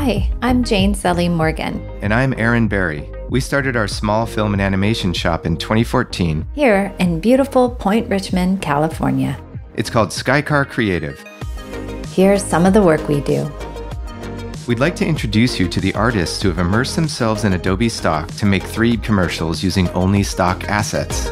Hi, I'm Jane Selly Morgan. And I'm Aaron Berry. We started our small film and animation shop in 2014 Here in beautiful Point Richmond, California. It's called Skycar Creative. Here's some of the work we do. We'd like to introduce you to the artists who have immersed themselves in Adobe Stock to make 3D commercials using only stock assets.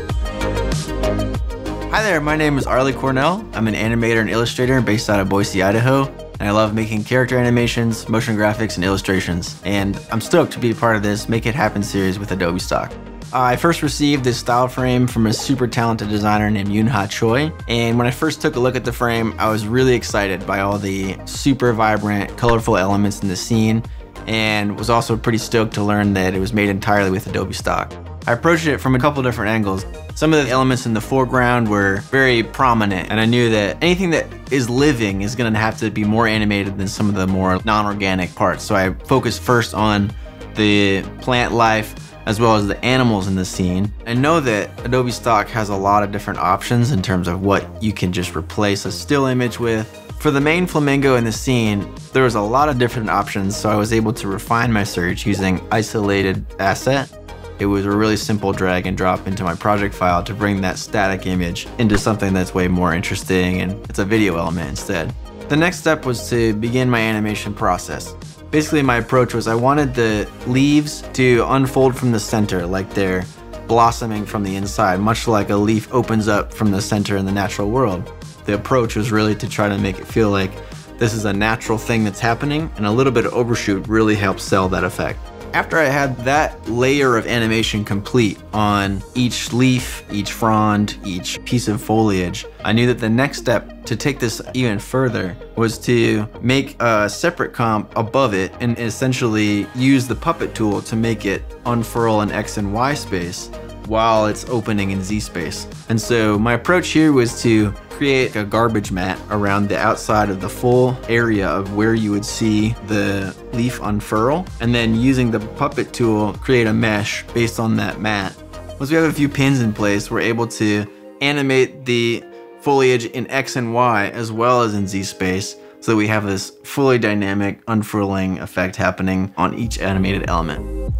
Hi there, my name is Arlie Cornell. I'm an animator and illustrator based out of Boise, Idaho. And I love making character animations, motion graphics, and illustrations. And I'm stoked to be a part of this Make It Happen series with Adobe Stock. I first received this style frame from a super talented designer named Yoonha Choi. And when I first took a look at the frame, I was really excited by all the super vibrant, colorful elements in the scene, and was also pretty stoked to learn that it was made entirely with Adobe Stock. I approached it from a couple different angles. Some of the elements in the foreground were very prominent, and I knew that anything that is living is gonna have to be more animated than some of the more non-organic parts. So I focused first on the plant life as well as the animals in the scene. I know that Adobe Stock has a lot of different options in terms of what you can just replace a still image with. For the main flamingo in the scene, there was a lot of different options, so I was able to refine my search using isolated asset. It was a really simple drag and drop into my project file to bring that static image into something that's way more interesting, and it's a video element instead. The next step was to begin my animation process. Basically, my approach was I wanted the leaves to unfold from the center like they're blossoming from the inside, much like a leaf opens up from the center in the natural world. The approach was really to try to make it feel like this is a natural thing that's happening, and a little bit of overshoot really helps sell that effect. After I had that layer of animation complete on each leaf, each frond, each piece of foliage, I knew that the next step to take this even further was to make a separate comp above it and essentially use the puppet tool to make it unfurl in X and Y space while it's opening in Z space. And so my approach here was to create a garbage mat around the outside of the full area of where you would see the leaf unfurl, and then using the puppet tool, create a mesh based on that mat. Once we have a few pins in place, we're able to animate the foliage in X and Y as well as in Z space, so that we have this fully dynamic unfurling effect happening on each animated element.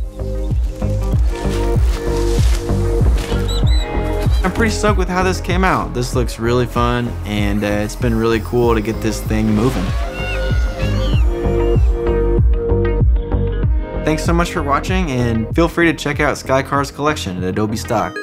I'm pretty stoked with how this came out. This looks really fun, and it's been really cool to get this thing moving. Thanks so much for watching, and feel free to check out Skycar's collection at Adobe Stock.